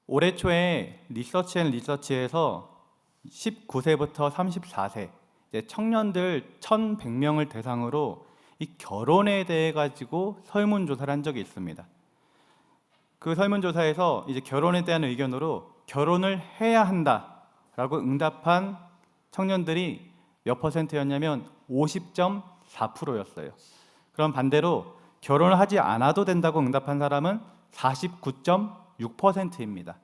올해 초에 리서치에서 19세부터 34세 청년들 1,100명을 대상으로 이 결혼에 대해 가지고 설문조사를 한 적이 있습니다. 그 설문조사에서 이제 결혼에 대한 의견으로 결혼을 해야 한다라고 응답한 청년들이 몇 퍼센트였냐면 50.4%였어요. 그럼 반대로 결혼을 하지 않아도 된다고 응답한 사람은 49.6%입니다.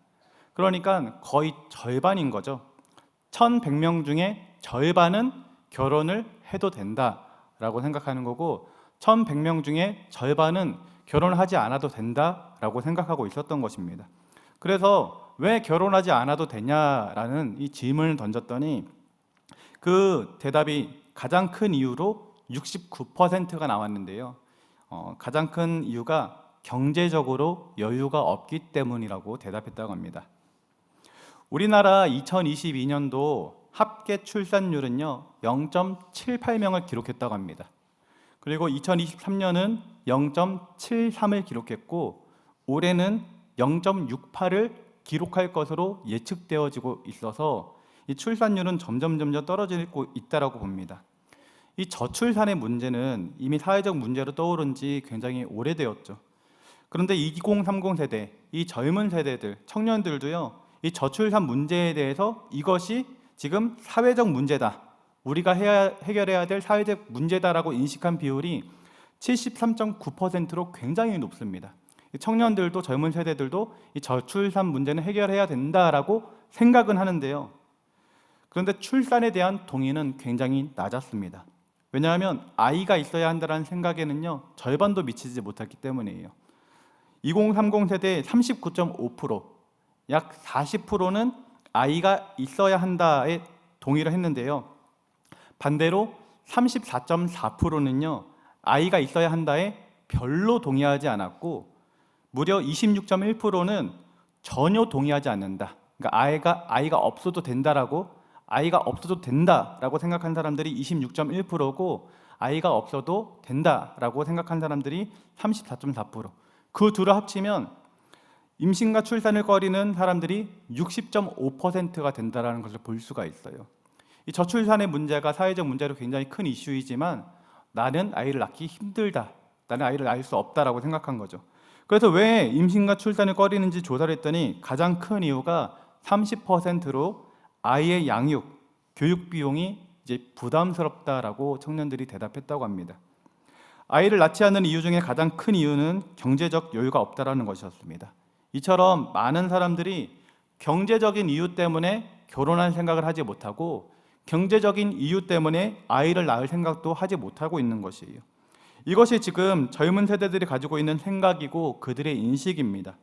그러니까 거의 절반인 거죠. 1,100명 중에 절반은 결혼을 해도 된다라고 생각하는 거고 1,100명 중에 절반은 결혼을 하지 않아도 된다라고 생각하고 있었던 것입니다. 그래서 왜 결혼하지 않아도 되냐라는 이 질문을 던졌더니 그 대답이 가장 큰 이유로 69%가 나왔는데요. 가장 큰 이유가 경제적으로 여유가 없기 때문이라고 대답했다고 합니다. 우리나라 2022년도 합계 출산율은요 0.78명을 기록했다고 합니다. 그리고 2023년은 0.73을 기록했고 올해는 0.68을 기록할 것으로 예측되어지고 있어서 이 출산율은 점점 떨어지고 있다고 봅니다. 이 저출산의 문제는 이미 사회적 문제로 떠오른 지 굉장히 오래되었죠. 그런데 2030 세대, 이 젊은 세대들, 청년들도요 이 저출산 문제에 대해서 이것이 지금 사회적 문제다, 우리가 해결해야 될 사회적 문제다라고 인식한 비율이 73.9%로 굉장히 높습니다. 청년들도 젊은 세대들도 이 저출산 문제는 해결해야 된다라고 생각은 하는데요. 그런데 출산에 대한 동의는 굉장히 낮았습니다. 왜냐하면 아이가 있어야 한다는 생각에는요 절반도 미치지 못했기 때문이에요. 2030 세대 39.5%, 약 40%는 아이가 있어야 한다에 동의를 했는데요. 반대로 34.4%는요 아이가 있어야 한다에 별로 동의하지 않았고 무려 26.1%는 전혀 동의하지 않는다. 그러니까 아이가 없어도 된다라고 생각한 사람들이 26.1%고 아이가 없어도 된다라고 생각한 사람들이 34.4%. 그 둘을 합치면 임신과 출산을 꺼리는 사람들이 60.5%가 된다는 것을 볼 수가 있어요. 이 저출산의 문제가 사회적 문제로 굉장히 큰 이슈이지만 나는 아이를 낳기 힘들다, 나는 아이를 낳을 수 없다라고 생각한 거죠. 그래서 왜 임신과 출산을 꺼리는지 조사를 했더니 가장 큰 이유가 30%로 아이의 양육, 교육 비용이 이제 부담스럽다라고 청년들이 대답했다고 합니다. 아이를 낳지 않는 이유 중에 가장 큰 이유는 경제적 여유가 없다라는 것이었습니다. 이처럼 많은 사람들이 경제적인 이유 때문에 결혼할 생각을 하지 못하고 경제적인 이유 때문에 아이를 낳을 생각도 하지 못하고 있는 것이에요. 이것이 지금 젊은 세대들이 가지고 있는 생각이고 그들의 인식입니다.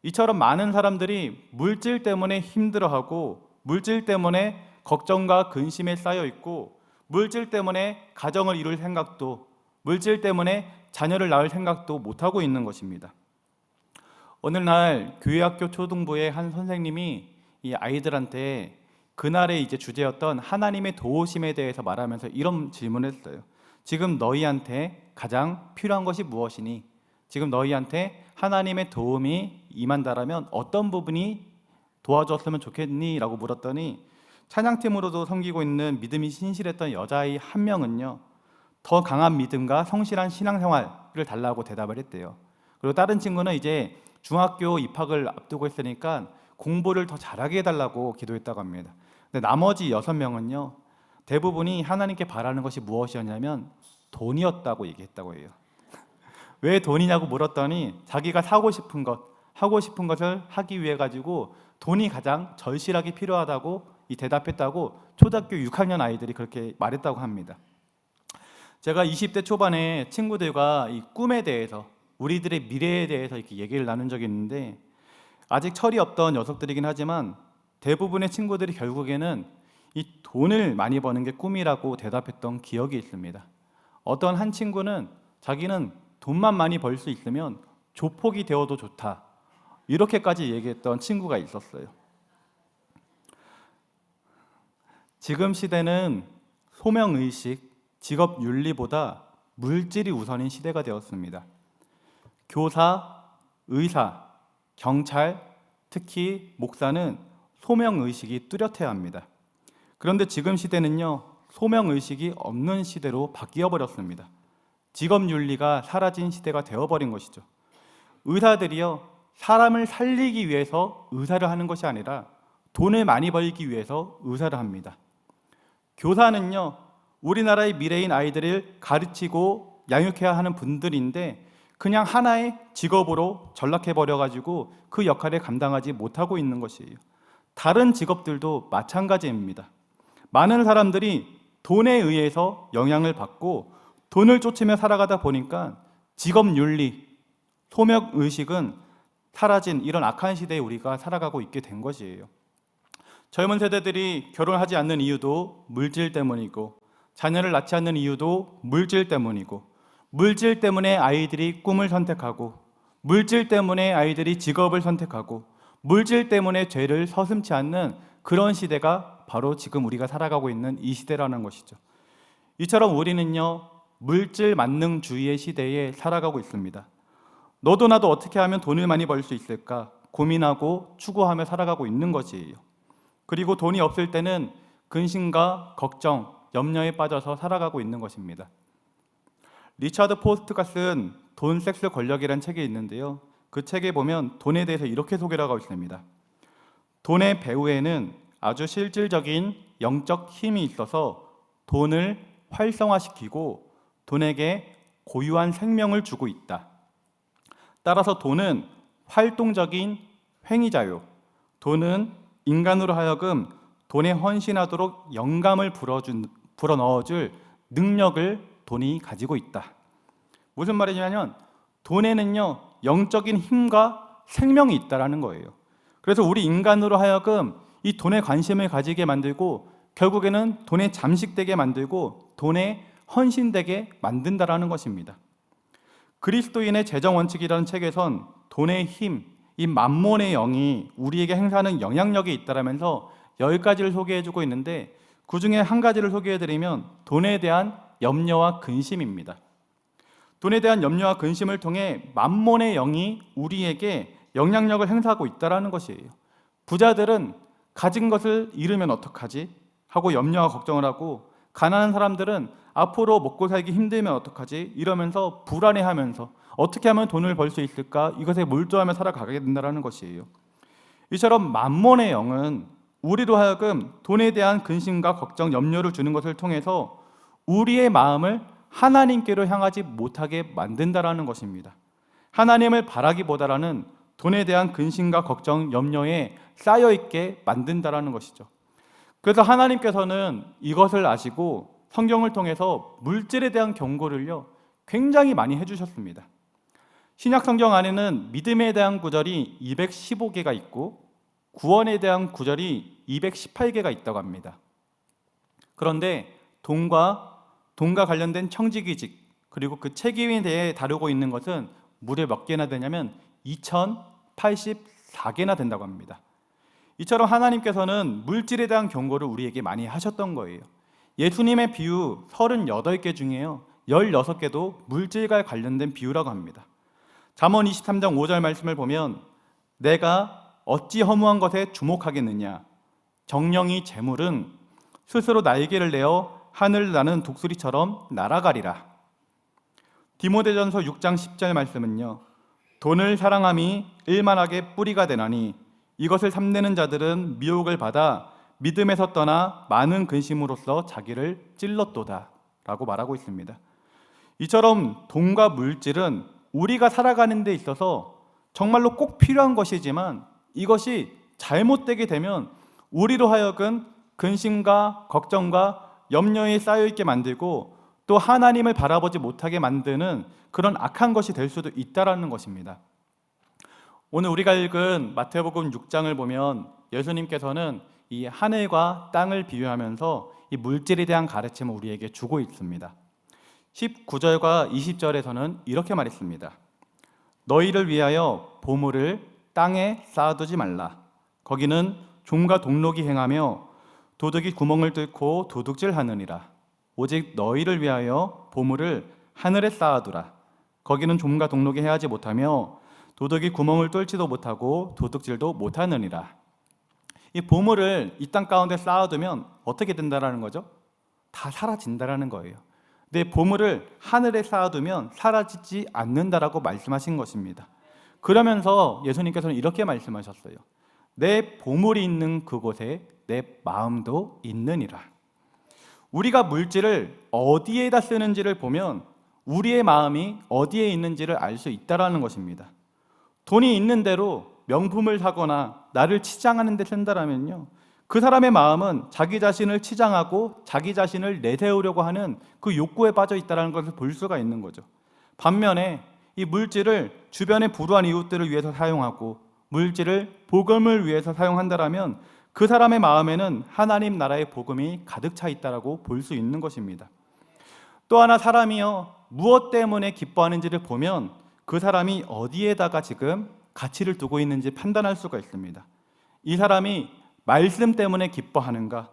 이처럼 많은 사람들이 물질 때문에 힘들어하고 물질 때문에 걱정과 근심에 쌓여 있고 물질 때문에 가정을 이룰 생각도, 물질 때문에 자녀를 낳을 생각도 못하고 있는 것입니다. 어느 날 교회학교 초등부의 한 선생님이 이 아이들한테 그날의 이제 주제였던 하나님의 도우심에 대해서 말하면서 이런 질문을 했어요. 지금 너희한테 가장 필요한 것이 무엇이니? 지금 너희한테 하나님의 도움이 임한다라면 어떤 부분이 도와줬으면 좋겠니? 라고 물었더니 찬양팀으로도 섬기고 있는 믿음이 신실했던 여자아이 한 명은요 더 강한 믿음과 성실한 신앙생활을 달라고 대답을 했대요. 그리고 다른 친구는 이제 중학교 입학을 앞두고 있으니까 공부를 더 잘하게 해달라고 기도했다고 합니다. 근데 나머지 6명은요 대부분이 하나님께 바라는 것이 무엇이었냐면 돈이었다고 얘기했다고 해요. 왜 돈이냐고 물었더니 자기가 하고 싶은 것을 하기 위해 가지고 돈이 가장 절실하게 필요하다고 대답했다고 초등학교 6학년 아이들이 그렇게 말했다고 합니다. 제가 20대 초반에 친구들과 이 꿈에 대해서, 우리들의 미래에 대해서 이렇게 얘기를 나눈 적이 있는데 아직 철이 없던 녀석들이긴 하지만 대부분의 친구들이 결국에는 이 돈을 많이 버는 게 꿈이라고 대답했던 기억이 있습니다. 어떤 한 친구는 자기는 돈만 많이 벌 수 있으면 조폭이 되어도 좋다, 이렇게까지 얘기했던 친구가 있었어요. 지금 시대는 소명의식, 직업윤리보다 물질이 우선인 시대가 되었습니다. 교사, 의사, 경찰, 특히 목사는 소명의식이 뚜렷해야 합니다. 그런데 지금 시대는요, 소명의식이 없는 시대로 바뀌어 버렸습니다. 직업윤리가 사라진 시대가 되어버린 것이죠. 의사들이요, 사람을 살리기 위해서 의사를 하는 것이 아니라 돈을 많이 벌기 위해서 의사를 합니다. 교사는요, 우리나라의 미래인 아이들을 가르치고 양육해야 하는 분들인데 그냥 하나의 직업으로 전락해버려가지고 그 역할을 감당하지 못하고 있는 것이에요. 다른 직업들도 마찬가지입니다. 많은 사람들이 돈에 의해서 영향을 받고 돈을 쫓으며 살아가다 보니까 직업윤리, 소명의식은 사라진 이런 악한 시대에 우리가 살아가고 있게 된 것이에요. 젊은 세대들이 결혼하지 않는 이유도 물질 때문이고, 자녀를 낳지 않는 이유도 물질 때문이고, 물질 때문에 아이들이 꿈을 선택하고, 물질 때문에 아이들이 직업을 선택하고, 물질 때문에 죄를 서슴지 않는 그런 시대가 바로 지금 우리가 살아가고 있는 이 시대라는 것이죠. 이처럼 우리는요, 물질 만능주의의 시대에 살아가고 있습니다. 너도 나도 어떻게 하면 돈을 많이 벌 수 있을까 고민하고 추구하며 살아가고 있는 것이에요. 그리고 돈이 없을 때는 근심과 걱정, 염려에 빠져서 살아가고 있는 것입니다. 리차드 포스트가 쓴 돈, 섹스, 권력이라는 책이 있는데요, 그 책에 보면 돈에 대해서 이렇게 소개를 하고 있습니다. 돈의 배후에는 아주 실질적인 영적 힘이 있어서 돈을 활성화시키고 돈에게 고유한 생명을 주고 있다. 따라서 돈은 활동적인 행위자요, 돈은 인간으로 하여금 돈에 헌신하도록 영감을 불어넣어줄 능력을 돈이 가지고 있다. 무슨 말이냐면 돈에는요, 영적인 힘과 생명이 있다라는 거예요. 그래서 우리 인간으로 하여금 이 돈에 관심을 가지게 만들고 결국에는 돈에 잠식되게 만들고 돈에 헌신되게 만든다라는 것입니다. 그리스도인의 재정 원칙이라는 책에선 돈의 힘, 이 만몬의 영이 우리에게 행사하는 영향력이 있다라면서 10가지를 소개해주고 있는데 그 중에 한 가지를 소개해드리면 돈에 대한 염려와 근심입니다. 돈에 대한 염려와 근심을 통해 만몬의 영이 우리에게 영향력을 행사하고 있다는 것이에요. 부자들은 가진 것을 잃으면 어떡하지? 하고 염려와 걱정을 하고, 가난한 사람들은 앞으로 먹고 살기 힘들면 어떡하지? 이러면서 불안해하면서 어떻게 하면 돈을 벌 수 있을까? 이것에 몰두하며 살아가게 된다는 것이에요. 이처럼 만몬의 영은 우리로 하여금 돈에 대한 근심과 걱정, 염려를 주는 것을 통해서 우리의 마음을 하나님께로 향하지 못하게 만든다는 것입니다. 하나님을 바라기보다는 돈에 대한 근심과 걱정, 염려에 쌓여있게 만든다는 것이죠. 그래서 하나님께서는 이것을 아시고 성경을 통해서 물질에 대한 경고를요, 굉장히 많이 해주셨습니다. 신약 성경 안에는 믿음에 대한 구절이 215개가 있고 구원에 대한 구절이 218개가 있다고 합니다. 그런데 돈과 관련된 청지기직 그리고 그 책임에 대해 다루고 있는 것은 무려 몇 개나 되냐면 2084개나 된다고 합니다. 이처럼 하나님께서는 물질에 대한 경고를 우리에게 많이 하셨던 거예요. 예수님의 비유 38개 중에요 16개도 물질과 관련된 비유라고 합니다. 잠언 23장 5절 말씀을 보면 내가 어찌 허무한 것에 주목하겠느냐, 정령이 재물은 스스로 날개를 내어 하늘을 나는 독수리처럼 날아가리라. 디모데전서 6장 10절 말씀은요, 돈을 사랑함이 일만하게 뿌리가 되나니 이것을 탐내는 자들은 미혹을 받아 믿음에서 떠나 많은 근심으로써 자기를 찔렀도다 라고 말하고 있습니다. 이처럼 돈과 물질은 우리가 살아가는 데 있어서 정말로 꼭 필요한 것이지만 이것이 잘못되게 되면 우리로 하여금 근심과 걱정과 염려에 쌓여있게 만들고 또 하나님을 바라보지 못하게 만드는 그런 악한 것이 될 수도 있다는 것입니다. 오늘 우리가 읽은 마태복음 6장을 보면 예수님께서는 이 하늘과 땅을 비유하면서 이 물질에 대한 가르침을 우리에게 주고 있습니다. 19절과 20절에서는 이렇게 말했습니다. 너희를 위하여 보물을 땅에 쌓아두지 말라. 거기는 종과 동록이 행하며 도둑이 구멍을 뚫고 도둑질하느니라. 오직 너희를 위하여 보물을 하늘에 쌓아두라. 거기는 종과 동록이 행하지 못하며 도둑이 구멍을 뚫지도 못하고 도둑질도 못하느니라. 이 보물을 이 땅 가운데 쌓아두면 어떻게 된다라는 거죠? 다 사라진다라는 거예요. 근데 보물을 하늘에 쌓아두면 사라지지 않는다라고 말씀하신 것입니다. 그러면서 예수님께서는 이렇게 말씀하셨어요. 내 보물이 있는 그곳에 내 마음도 있느니라. 우리가 물질을 어디에다 쓰는지를 보면 우리의 마음이 어디에 있는지를 알 수 있다라는 것입니다. 돈이 있는 대로 명품을 사거나 나를 치장하는 데 쓴다라면요, 그 사람의 마음은 자기 자신을 치장하고 자기 자신을 내세우려고 하는 그 욕구에 빠져 있다는 것을 볼 수가 있는 거죠. 반면에 이 물질을 주변의 불우한 이웃들을 위해서 사용하고 물질을 복음을 위해서 사용한다라면 그 사람의 마음에는 하나님 나라의 복음이 가득 차 있다라고 볼 수 있는 것입니다. 또 하나, 사람이요 무엇 때문에 기뻐하는지를 보면 그 사람이 어디에다가 지금 가치를 두고 있는지 판단할 수가 있습니다. 이 사람이 말씀 때문에 기뻐하는가,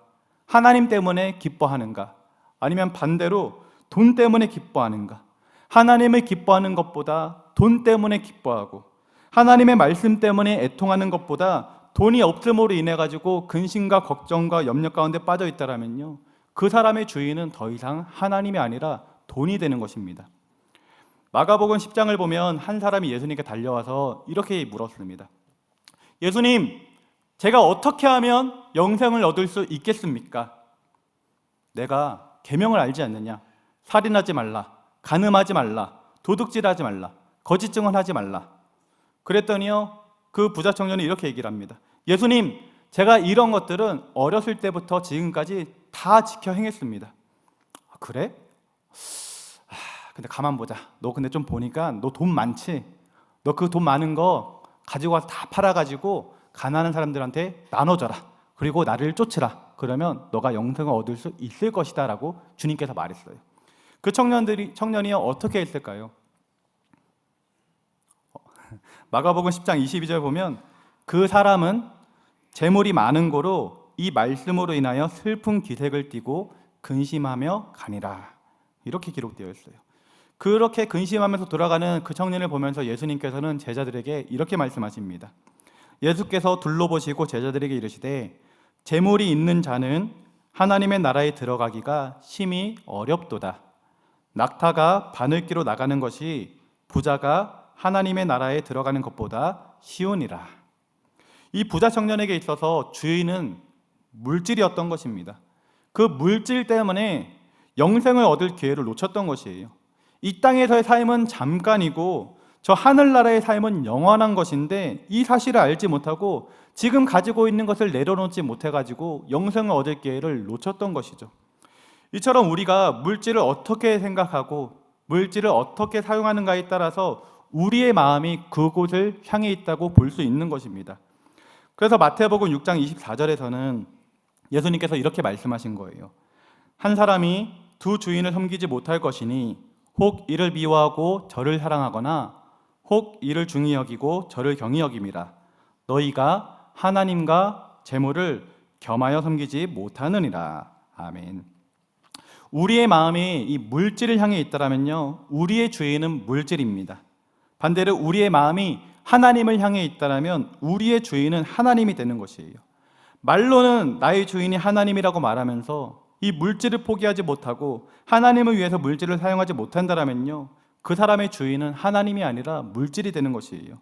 하나님 때문에 기뻐하는가, 아니면 반대로 돈 때문에 기뻐하는가. 하나님을 기뻐하는 것보다 돈 때문에 기뻐하고 하나님의 말씀 때문에 애통하는 것보다 돈이 없음으로 인해 가지고 근심과 걱정과 염려 가운데 빠져 있다라면요, 그 사람의 주인은 더 이상 하나님이 아니라 돈이 되는 것입니다. 마가복음 10장을 보면 한 사람이 예수님께 달려와서 이렇게 물었습니다. 예수님, 제가 어떻게 하면 영생을 얻을 수 있겠습니까? 내가 계명을 알지 않느냐? 살인하지 말라, 간음하지 말라, 도둑질하지 말라, 거짓 증언하지 말라. 그랬더니요, 그 부자 청년이 이렇게 얘기를 합니다. 예수님, 제가 이런 것들은 어렸을 때부터 지금까지 다 지켜 행했습니다. 아, 그래? 근데 가만 보자. 너 근데 좀 보니까 너 돈 많지? 너 그 돈 많은 거 가지고 와서 다 팔아가지고 가난한 사람들한테 나눠줘라. 그리고 나를 쫓으라. 그러면 너가 영생을 얻을 수 있을 것이다 라고 주님께서 말했어요. 그 청년이요 어떻게 했을까요? 마가복음 10장 22절 보면 그 사람은 재물이 많은 고로 이 말씀으로 인하여 슬픈 기색을 띠고 근심하며 가니라. 이렇게 기록되어 있어요. 그렇게 근심하면서 돌아가는 그 청년을 보면서 예수님께서는 제자들에게 이렇게 말씀하십니다. 예수께서 둘러보시고 제자들에게 이르시되 재물이 있는 자는 하나님의 나라에 들어가기가 심히 어렵도다. 낙타가 바늘기로 나가는 것이 부자가 하나님의 나라에 들어가는 것보다 쉬우니라. 이 부자 청년에게 있어서 주인은 물질이었던 것입니다. 그 물질 때문에 영생을 얻을 기회를 놓쳤던 것이에요. 이 땅에서의 삶은 잠깐이고 저 하늘나라의 삶은 영원한 것인데 이 사실을 알지 못하고 지금 가지고 있는 것을 내려놓지 못해가지고 영생을 얻을 기회를 놓쳤던 것이죠. 이처럼 우리가 물질을 어떻게 생각하고 물질을 어떻게 사용하는가에 따라서 우리의 마음이 그곳을 향해 있다고 볼 수 있는 것입니다. 그래서 마태복음 6장 24절에서는 예수님께서 이렇게 말씀하신 거예요. 한 사람이 두 주인을 섬기지 못할 것이니 혹 이를 미워하고 저를 사랑하거나 혹 이를 중히 여기고 저를 경히 여김이라. 너희가 하나님과 재물을 겸하여 섬기지 못하느니라. 아멘. 우리의 마음이 이 물질을 향해 있다라면요, 우리의 주인은 물질입니다. 반대로 우리의 마음이 하나님을 향해 있다라면 우리의 주인은 하나님이 되는 것이에요. 말로는 나의 주인이 하나님이라고 말하면서 이 물질을 포기하지 못하고 하나님을 위해서 물질을 사용하지 못한다라면요, 그 사람의 주인은 하나님이 아니라 물질이 되는 것이에요.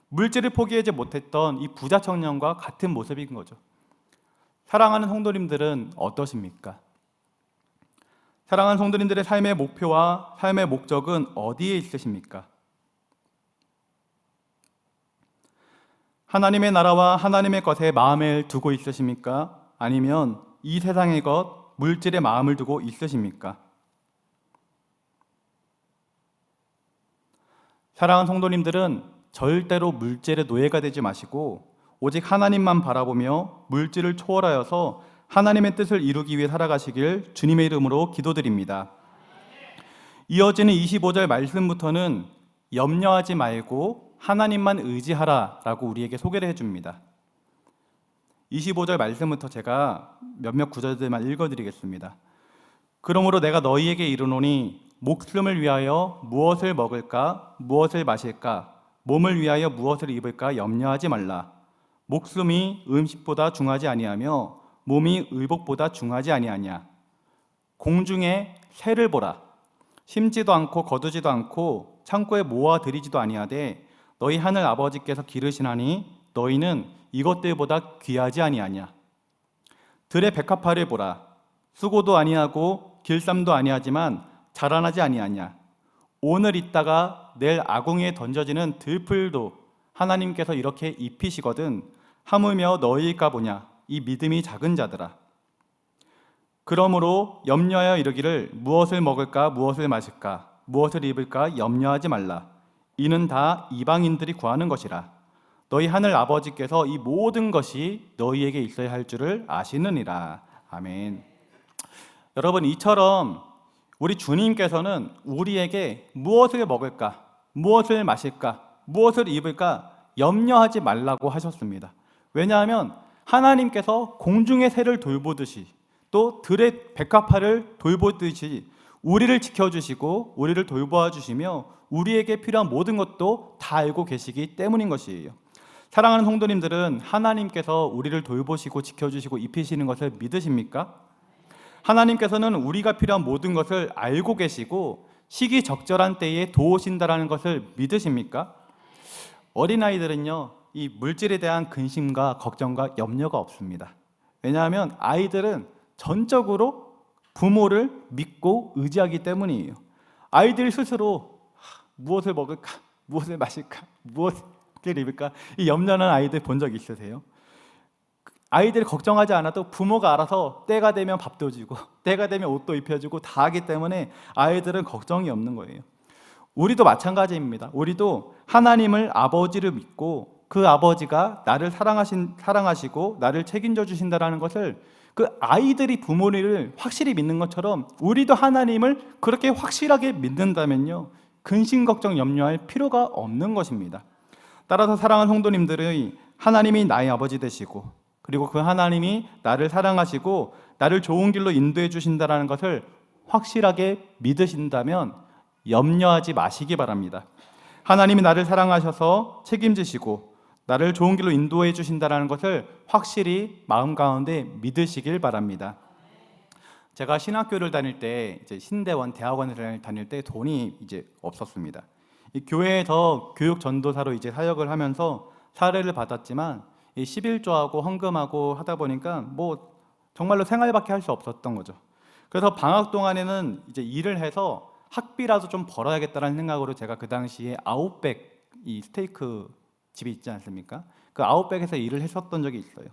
물질을 포기하지 못했던 이 부자 청년과 같은 모습인 거죠. 사랑하는 성도님들은 어떠십니까? 사랑하는 성도님들의 삶의 목표와 삶의 목적은 어디에 있으십니까? 하나님의 나라와 하나님의 것에 마음을 두고 있으십니까? 아니면 이 세상의 것, 물질에 마음을 두고 있으십니까? 사랑하는 성도님들은 절대로 물질의 노예가 되지 마시고 오직 하나님만 바라보며 물질을 초월하여서 하나님의 뜻을 이루기 위해 살아가시길 주님의 이름으로 기도드립니다. 이어지는 25절 말씀부터는 염려하지 말고 하나님만 의지하라 라고 우리에게 소개를 해줍니다. 25절 말씀부터 제가 몇몇 구절들만 읽어드리겠습니다. 그러므로 내가 너희에게 이르노니 목숨을 위하여 무엇을 먹을까 무엇을 마실까 몸을 위하여 무엇을 입을까 염려하지 말라. 목숨이 음식보다 중하지 아니하며 몸이 의복보다 중하지 아니하냐. 공중에 새를 보라. 심지도 않고 거두지도 않고 창고에 모아 들이지도 아니하되 너희 하늘 아버지께서 기르시나니 너희는 이것들보다 귀하지 아니하냐. 들의 백합화를 보라. 수고도 아니하고 길쌈도 아니하지만 자라나지 아니하냐. 오늘 있다가 내일 아궁이에 던져지는 들풀도 하나님께서 이렇게 입히시거든 하물며 너희일까 보냐. 이 믿음이 작은 자들아. 그러므로 염려하여 이르기를 무엇을 먹을까 무엇을 마실까 무엇을 입을까 염려하지 말라. 이는 다 이방인들이 구하는 것이라. 너희 하늘 아버지께서 이 모든 것이 너희에게 있어야 할 줄을 아시느니라. 아멘. 여러분, 이처럼 우리 주님께서는 우리에게 무엇을 먹을까 무엇을 마실까 무엇을 입을까 염려하지 말라고 하셨습니다. 왜냐하면 하나님께서 공중의 새를 돌보듯이 또 들의 백합화를 돌보듯이 우리를 지켜주시고 우리를 돌보아 주시며 우리에게 필요한 모든 것도 다 알고 계시기 때문인 것이에요. 사랑하는 성도님들은 하나님께서 우리를 돌보시고 지켜주시고 입히시는 것을 믿으십니까? 하나님께서는 우리가 필요한 모든 것을 알고 계시고 시기적절한 때에 도우신다라는 것을 믿으십니까? 어린아이들은요, 이 물질에 대한 근심과 걱정과 염려가 없습니다. 왜냐하면 아이들은 전적으로 부모를 믿고 의지하기 때문이에요. 아이들 스스로 무엇을 먹을까, 무엇을 마실까, 무엇을 입을까 이 염려하는 아이들 본 적 있으세요? 아이들이 걱정하지 않아도 부모가 알아서 때가 되면 밥도 주고 때가 되면 옷도 입혀주고 다 하기 때문에 아이들은 걱정이 없는 거예요. 우리도 마찬가지입니다. 우리도 하나님을 아버지를 믿고 그 아버지가 나를 사랑하시고 나를 책임져 주신다라는 것을 그 아이들이 부모를 확실히 믿는 것처럼 우리도 하나님을 그렇게 확실하게 믿는다면요, 근심 걱정 염려할 필요가 없는 것입니다. 따라서 사랑하는 성도님들의 하나님이 나의 아버지 되시고 그리고 그 하나님이 나를 사랑하시고 나를 좋은 길로 인도해 주신다는 것을 확실하게 믿으신다면 염려하지 마시기 바랍니다. 하나님이 나를 사랑하셔서 책임지시고 나를 좋은 길로 인도해 주신다는 것을 확실히 마음 가운데 믿으시길 바랍니다. 제가 신학교를 다닐 때 이제 신대원 대학원을 다닐 때 돈이 이제 없었습니다. 이 교회에서 교육 전도사로 이제 사역을 하면서 사례를 받았지만 이 11조하고 헌금하고 하다 보니까 뭐 정말로 생활밖에 할 수 없었던 거죠. 그래서 방학 동안에는 이제 일을 해서 학비라도 좀 벌어야겠다는 생각으로 제가 그 당시에 아웃백 이 스테이크 집이 있지 않습니까? 그 아웃백에서 일을 했었던 적이 있어요.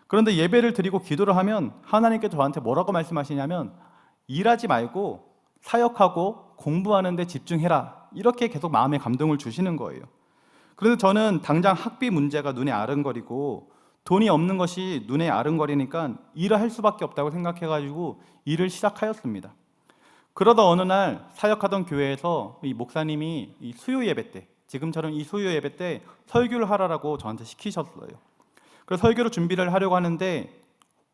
그런데 예배를 드리고 기도를 하면 하나님께서 저한테 뭐라고 말씀하시냐면 일하지 말고 사역하고 공부하는 데 집중해라, 이렇게 계속 마음에 감동을 주시는 거예요. 그래서 저는 당장 학비 문제가 눈에 아른거리고 돈이 없는 것이 눈에 아른거리니까 일을 할 수밖에 없다고 생각해가지고 일을 시작하였습니다. 그러다 어느 날 사역하던 교회에서 이 목사님이 이 수요 예배 때, 지금처럼 이 수요 예배 때 설교를 하라고 저한테 시키셨어요. 그래서 설교를 준비를 하려고 하는데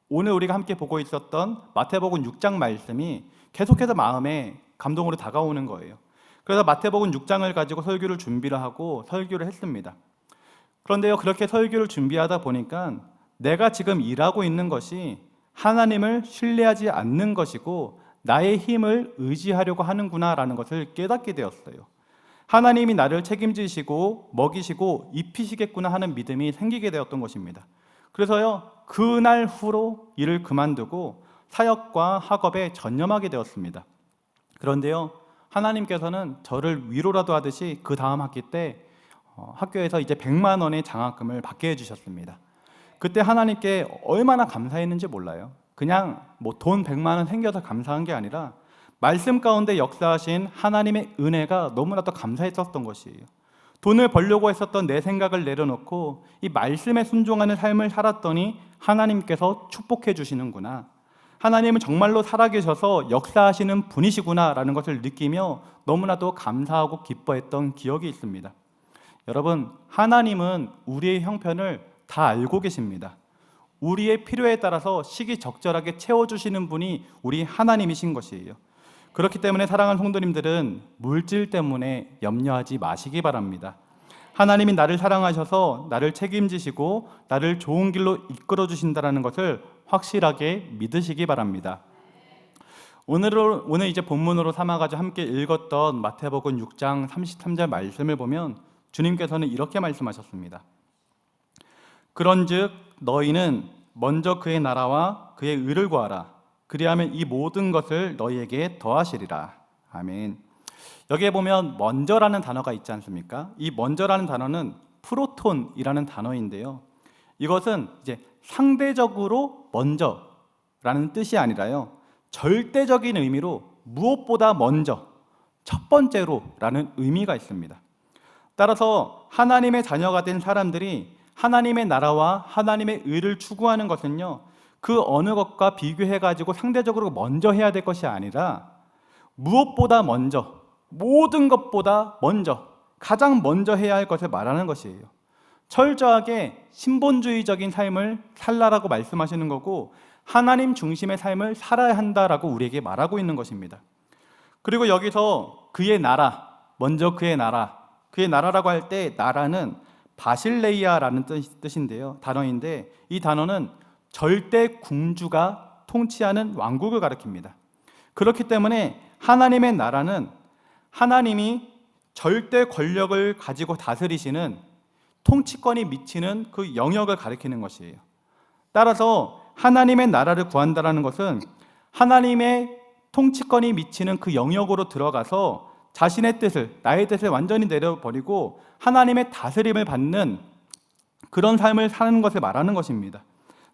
오늘 우리가 함께 보고 있었던 마태복음 6장 말씀이 계속해서 마음에 감동으로 다가오는 거예요. 그래서 마태복음 6장을 가지고 설교를 준비를 하고 설교를 했습니다. 그런데요, 그렇게 설교를 준비하다 보니까 내가 지금 일하고 있는 것이 하나님을 신뢰하지 않는 것이고 나의 힘을 의지하려고 하는구나라는 것을 깨닫게 되었어요. 하나님이 나를 책임지시고 먹이시고 입히시겠구나 하는 믿음이 생기게 되었던 것입니다. 그래서요, 그날 후로 일을 그만두고 사역과 학업에 전념하게 되었습니다. 그런데요, 하나님께서는 저를 위로라도 하듯이 그 다음 학기 때 학교에서 이제 100만 원의 장학금을 받게 해주셨습니다. 그때 하나님께 얼마나 감사했는지 몰라요. 그냥 뭐 돈 100만 원 생겨서 감사한 게 아니라 말씀 가운데 역사하신 하나님의 은혜가 너무나도 감사했었던 것이에요. 돈을 벌려고 했었던 내 생각을 내려놓고 이 말씀에 순종하는 삶을 살았더니 하나님께서 축복해 주시는구나, 하나님은 정말로 살아계셔서 역사하시는 분이시구나 라는 것을 느끼며 너무나도 감사하고 기뻐했던 기억이 있습니다. 여러분, 하나님은 우리의 형편을 다 알고 계십니다. 우리의 필요에 따라서 시기적절하게 채워주시는 분이 우리 하나님이신 것이에요. 그렇기 때문에 사랑하는 성도님들은 물질 때문에 염려하지 마시기 바랍니다. 하나님이 나를 사랑하셔서 나를 책임지시고 나를 좋은 길로 이끌어 주신다는 것을 확실하게 믿으시기 바랍니다. 오늘 이제 본문으로 삼아가지고 함께 읽었던 마태복음 6장 33절 말씀을 보면 주님께서는 이렇게 말씀하셨습니다. 그런즉 너희는 먼저 그의 나라와 그의 의를 구하라. 그리하면 이 모든 것을 너희에게 더하시리라. 아멘. 여기에 보면 먼저라는 단어가 있지 않습니까? 이 먼저라는 단어는 프로톤이라는 단어인데요. 이것은 이제 상대적으로 먼저라는 뜻이 아니라요. 절대적인 의미로 무엇보다 먼저, 첫 번째로라는 의미가 있습니다. 따라서 하나님의 자녀가 된 사람들이 하나님의 나라와 하나님의 의를 추구하는 것은요, 그 어느 것과 비교해가지고 상대적으로 먼저 해야 될 것이 아니라 무엇보다 먼저, 모든 것보다 먼저, 가장 먼저 해야 할 것을 말하는 것이에요. 철저하게 신본주의적인 삶을 살라라고 말씀하시는 거고, 하나님 중심의 삶을 살아야 한다라고 우리에게 말하고 있는 것입니다. 그리고 여기서 그의 나라, 먼저 그의 나라라고 할 때 나라는 바실레이아라는 뜻인데요, 단어인데 이 단어는 절대 궁주가 통치하는 왕국을 가리킵니다. 그렇기 때문에 하나님의 나라는 하나님이 절대 권력을 가지고 다스리시는 통치권이 미치는 그 영역을 가리키는 것이에요. 따라서 하나님의 나라를 구한다는 것은 하나님의 통치권이 미치는 그 영역으로 들어가서 자신의 뜻을, 나의 뜻을 완전히 내려버리고 하나님의 다스림을 받는 그런 삶을 사는 것을 말하는 것입니다.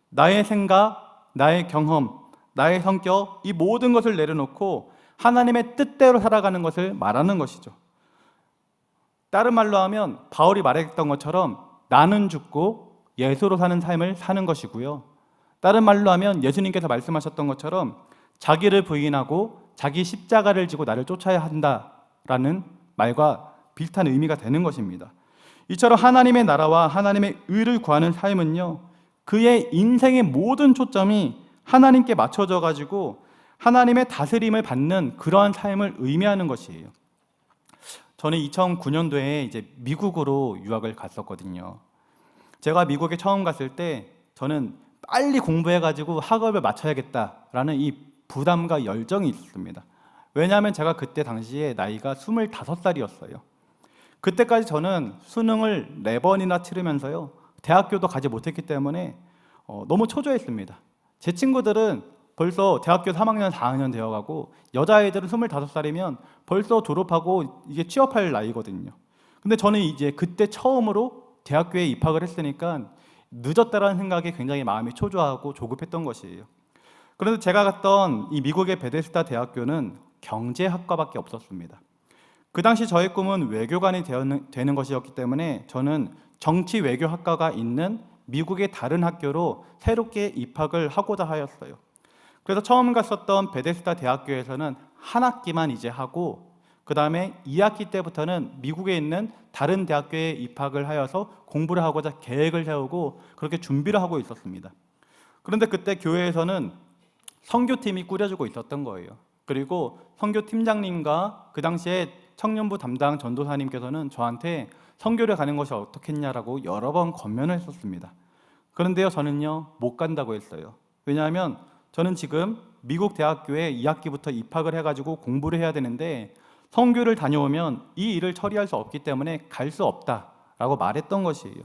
나의 생각, 나의 경험, 나의 성격, 이 모든 것을 내려놓고 하나님의 뜻대로 살아가는 것을 말하는 것이죠. 다른 말로 하면 바울이 말했던 것처럼 나는 죽고 예수로 사는 삶을 사는 것이고요. 다른 말로 하면 예수님께서 말씀하셨던 것처럼 자기를 부인하고 자기 십자가를 지고 나를 쫓아야 한다라는 말과 비슷한 의미가 되는 것입니다. 이처럼 하나님의 나라와 하나님의 의를 구하는 삶은요, 그의 인생의 모든 초점이 하나님께 맞춰져 가지고 하나님의 다스림을 받는 그러한 삶을 의미하는 것이에요. 저는 2009년도에 이제 미국으로 유학을 갔었거든요. 제가 미국에 처음 갔을 때 저는 빨리 공부해가지고 학업을 마쳐야겠다라는 이 부담과 열정이 있었습니다. 왜냐하면 제가 그때 당시에 나이가 25살이었어요. 그때까지 저는 수능을 4번이나 치르면서요, 대학교도 가지 못했기 때문에 너무 초조했습니다. 제 친구들은 벌써 대학교 3학년, 4학년 되어가고 여자아이들은 25살이면 벌써 졸업하고 이게 취업할 나이거든요. 근데 저는 이제 그때 처음으로 대학교에 입학을 했으니까 늦었다라는 생각에 굉장히 마음이 초조하고 조급했던 것이에요. 그런데 제가 갔던 이 미국의 베데스다 대학교는 경제학과밖에 없었습니다. 그 당시 저의 꿈은 외교관이 되는 것이었기 때문에 저는 정치 외교학과가 있는 미국의 다른 학교로 새롭게 입학을 하고자 하였어요. 그래서 처음 갔었던 베데스다 대학교에서는 한 학기만 이제 하고 그 다음에 2학기 때부터는 미국에 있는 다른 대학교에 입학을 하여서 공부를 하고자 계획을 세우고 그렇게 준비를 하고 있었습니다. 그런데 그때 교회에서는 선교팀이 꾸려지고 있었던 거예요. 그리고 선교팀장님과 그 당시에 청년부 담당 전도사님께서는 저한테 선교를 가는 것이 어떻겠냐라고 여러 번 권면을 했었습니다. 그런데요, 저는요 못 간다고 했어요. 왜냐하면 저는 지금 미국 대학교에 2학기부터 입학을 해가지고 공부를 해야 되는데 선교를 다녀오면 이 일을 처리할 수 없기 때문에 갈 수 없다라고 말했던 것이에요.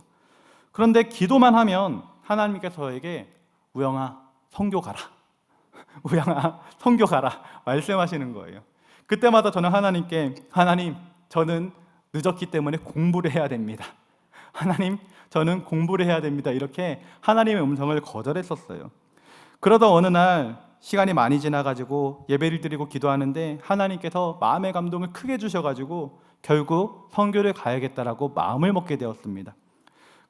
그런데 기도만 하면 하나님께서 저에게 우영아 선교 가라, 우영아 선교 가라 말씀하시는 거예요. 그때마다 저는 하나님께 하나님 저는 늦었기 때문에 공부를 해야 됩니다. 하나님 저는 공부를 해야 됩니다. 이렇게 하나님의 음성을 거절했었어요. 그러다 어느 날 시간이 많이 지나가지고 예배를 드리고 기도하는데 하나님께서 마음의 감동을 크게 주셔가지고 결국 선교를 가야겠다라고 마음을 먹게 되었습니다.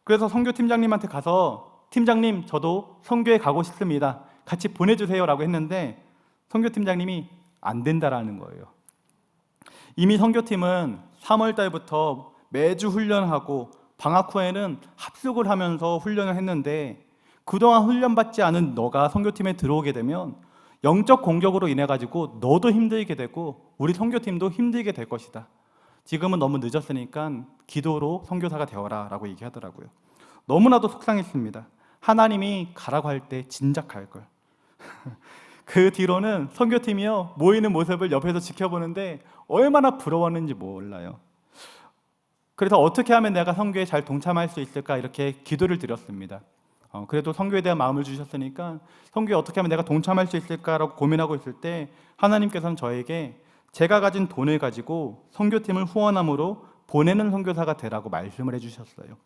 그래서 선교팀장님한테 가서 팀장님 저도 선교에 가고 싶습니다. 같이 보내주세요라고 했는데 선교팀장님이 안 된다라는 거예요. 이미 선교팀은 3월 달부터 매주 훈련하고 방학 후에는 합숙을 하면서 훈련을 했는데 그동안 훈련받지 않은 너가 선교팀에 들어오게 되면 영적 공격으로 인해 가지고 너도 힘들게 되고 우리 선교팀도 힘들게 될 것이다. 지금은 너무 늦었으니까 기도로 선교사가 되어라 라고 얘기하더라고요. 너무나도 속상했습니다. 하나님이 가라고 할 때 진작 갈 걸. 그 뒤로는 선교팀이요 모이는 모습을 옆에서 지켜보는데 얼마나 부러웠는지 몰라요. 그래서 어떻게 하면 내가 선교에 잘 동참할 수 있을까 이렇게 기도를 드렸습니다. 그래도 선교에 대한 마음을 주셨으니까 선교에 어떻게 하면 내가 동참할 수 있을까라고 고민하고 있을 때 하나님께서는 저에게 제가 가진 돈을 가지고 선교팀을 후원함으로 보내는 선교사가 되라고 말씀을 해주셨어요.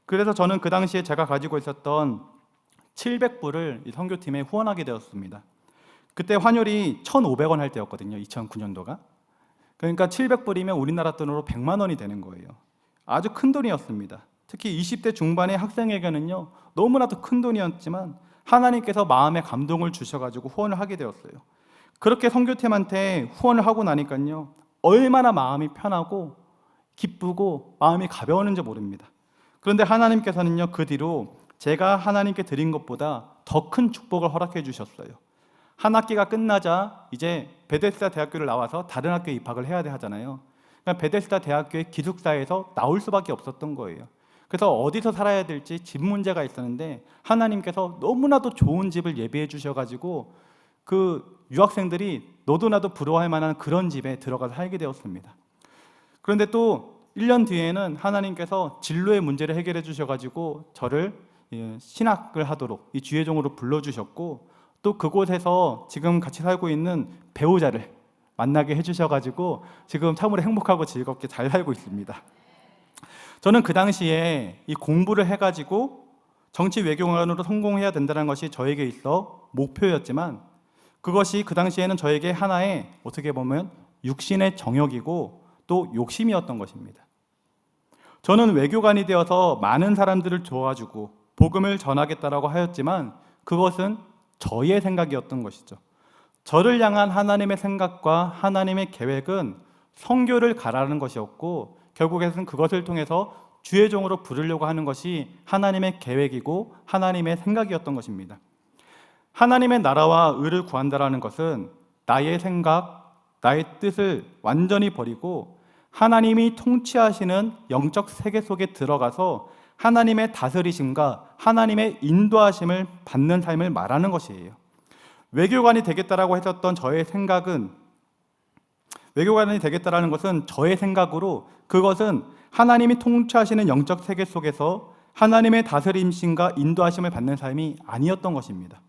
그래서 저는 그 당시에 제가 가지고 있었던 700불을 이 선교팀에 후원하게 되었습니다. 그때 환율이 1,500원 할 때였거든요. 2009년도가. 그러니까 700불이면 우리나라 돈으로 100만 원이 되는 거예요. 아주 큰 돈이었습니다. 특히 20대 중반의 학생에게는요 너무나도 큰 돈이었지만 하나님께서 마음에 감동을 주셔가지고 후원을 하게 되었어요. 그렇게 선교팀한테 후원을 하고 나니까요 얼마나 마음이 편하고 기쁘고 마음이 가벼웠는지 모릅니다. 그런데 하나님께서는요 그 뒤로 제가 하나님께 드린 것보다 더 큰 축복을 허락해 주셨어요. 한 학기가 끝나자 이제 베데스다 대학교를 나와서 다른 학교에 입학을 해야 하잖아요. 그러니까 베데스다 대학교의 기숙사에서 나올 수밖에 없었던 거예요. 그래서 어디서 살아야 될지 집 문제가 있었는데 하나님께서 너무나도 좋은 집을 예비해 주셔가지고 그 유학생들이 너도 나도 부러워할 만한 그런 집에 들어가서 살게 되었습니다. 그런데 또 1년 뒤에는 하나님께서 진로의 문제를 해결해 주셔가지고 저를 신학을 하도록 이 주예종으로 불러주셨고 또 그곳에서 지금 같이 살고 있는 배우자를 만나게 해주셔가지고 지금 참으로 행복하고 즐겁게 잘 살고 있습니다. 저는 그 당시에 이 공부를 해가지고 정치 외교관으로 성공해야 된다는 것이 저에게 있어 목표였지만 그것이 그 당시에는 저에게 하나의 어떻게 보면 육신의 정욕이고 또 욕심이었던 것입니다. 저는 외교관이 되어서 많은 사람들을 도와주고 복음을 전하겠다라고 하였지만 그것은 저의 생각이었던 것이죠. 저를 향한 하나님의 생각과 하나님의 계획은 선교를 가라는 것이었고 결국에는 그것을 통해서 주의 종으로 부르려고 하는 것이 하나님의 계획이고 하나님의 생각이었던 것입니다. 하나님의 나라와 의를 구한다라는 것은 나의 생각, 나의 뜻을 완전히 버리고 하나님이 통치하시는 영적 세계 속에 들어가서 하나님의 다스리심과 하나님의 인도하심을 받는 삶을 말하는 것이에요. 외교관이 되겠다라고 했었던 저의 생각은 외교관이 되겠다라는 것은 저의 생각으로 그것은 하나님이 통치하시는 영적 세계 속에서 하나님의 다스림심과 인도하심을 받는 삶이 아니었던 것입니다.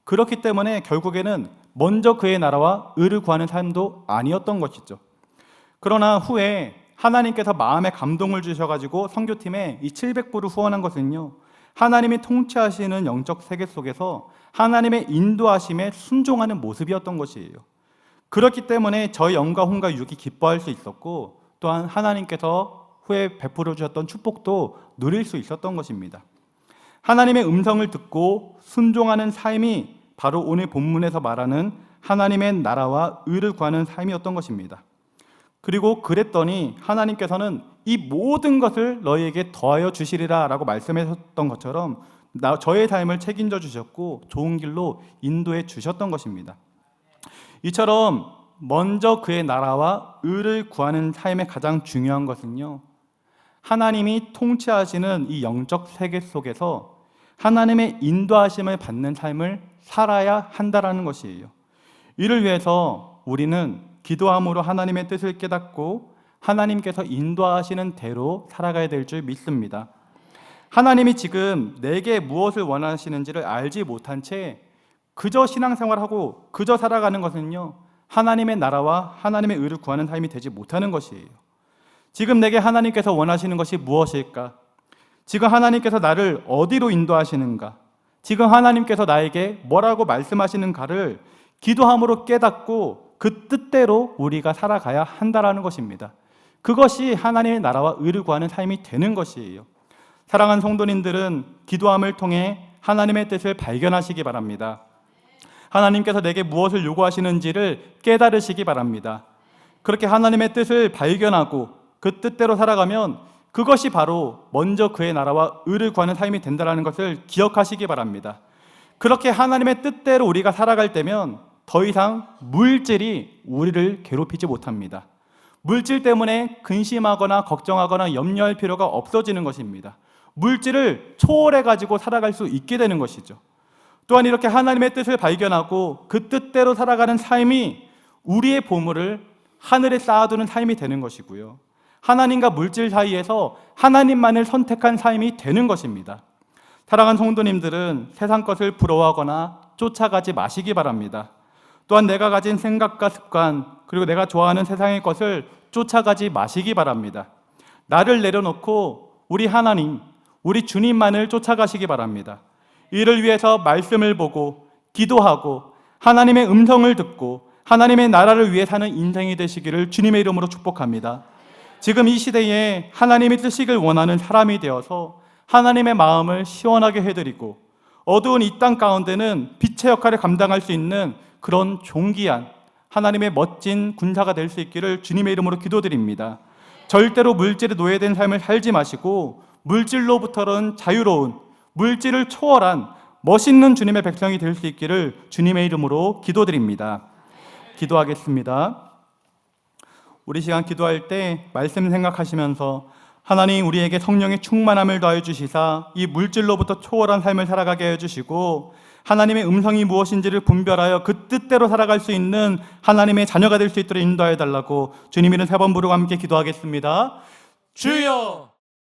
그렇기 때문에 결국에는 먼저 그의 나라와 의를 구하는 삶도 아니었던 것이죠. 그러나 후에 하나님께서 마음에 감동을 주셔가지고 선교팀에 이 700불을 후원한 것은요 하나님이 통치하시는 영적 세계 속에서 하나님의 인도하심에 순종하는 모습이었던 것이에요. 그렇기 때문에 저의 영과 혼과 육이 기뻐할 수 있었고 또한 하나님께서 후에 베풀어 주셨던 축복도 누릴 수 있었던 것입니다. 하나님의 음성을 듣고 순종하는 삶이 바로 오늘 본문에서 말하는 하나님의 나라와 의를 구하는 삶이었던 것입니다. 그리고 그랬더니 하나님께서는 이 모든 것을 너희에게 더하여 주시리라 라고 말씀하셨던 것처럼 저의 삶을 책임져 주셨고 좋은 길로 인도해 주셨던 것입니다. 이처럼 먼저 그의 나라와 의를 구하는 삶의 가장 중요한 것은요 하나님이 통치하시는 이 영적 세계 속에서 하나님의 인도하심을 받는 삶을 살아야 한다라는 것이에요. 이를 위해서 우리는 기도함으로 하나님의 뜻을 깨닫고 하나님께서 인도하시는 대로 살아가야 될 줄 믿습니다. 하나님이 지금 내게 무엇을 원하시는지를 알지 못한 채 그저 신앙생활하고 그저 살아가는 것은요 하나님의 나라와 하나님의 의를 구하는 삶이 되지 못하는 것이에요. 지금 내게 하나님께서 원하시는 것이 무엇일까? 지금 하나님께서 나를 어디로 인도하시는가? 지금 하나님께서 나에게 뭐라고 말씀하시는가를 기도함으로 깨닫고 그 뜻대로 우리가 살아가야 한다라는 것입니다. 그것이 하나님의 나라와 의를 구하는 삶이 되는 것이에요. 사랑하는 성도님들은 기도함을 통해 하나님의 뜻을 발견하시기 바랍니다. 하나님께서 내게 무엇을 요구하시는지를 깨달으시기 바랍니다. 그렇게 하나님의 뜻을 발견하고 그 뜻대로 살아가면 그것이 바로 먼저 그의 나라와 의를 구하는 삶이 된다는 것을 기억하시기 바랍니다. 그렇게 하나님의 뜻대로 우리가 살아갈 때면 더 이상 물질이 우리를 괴롭히지 못합니다. 물질 때문에 근심하거나 걱정하거나 염려할 필요가 없어지는 것입니다. 물질을 초월해 가지고 살아갈 수 있게 되는 것이죠. 또한 이렇게 하나님의 뜻을 발견하고 그 뜻대로 살아가는 삶이 우리의 보물을 하늘에 쌓아두는 삶이 되는 것이고요. 하나님과 물질 사이에서 하나님만을 선택한 삶이 되는 것입니다. 사랑하는 성도님들은 세상 것을 부러워하거나 쫓아가지 마시기 바랍니다. 또한 내가 가진 생각과 습관, 그리고 내가 좋아하는 세상의 것을 쫓아가지 마시기 바랍니다. 나를 내려놓고 우리 하나님, 우리 주님만을 쫓아가시기 바랍니다. 이를 위해서 말씀을 보고 기도하고 하나님의 음성을 듣고 하나님의 나라를 위해 사는 인생이 되시기를 주님의 이름으로 축복합니다. 지금 이 시대에 하나님의 뜻이길 원하는 사람이 되어서 하나님의 마음을 시원하게 해드리고 어두운 이 땅 가운데는 빛의 역할을 감당할 수 있는 그런 존귀한 하나님의 멋진 군사가 될 수 있기를 주님의 이름으로 기도드립니다. 절대로 물질에 노예된 삶을 살지 마시고 물질로부터는 자유로운, 물질을 초월한 멋있는 주님의 백성이 될 수 있기를 주님의 이름으로 기도드립니다. 기도하겠습니다. 우리 시간 기도할 때 말씀 생각하시면서 하나님 우리에게 성령의 충만함을 더해 주시사 이 물질로부터 초월한 삶을 살아가게 해주시고 하나님의 음성이 무엇인지를 분별하여 그 뜻대로 살아갈 수 있는 하나님의 자녀가 될 수 있도록 인도하여 달라고 주님 이름 3번 부르고 함께 기도하겠습니다. 주여!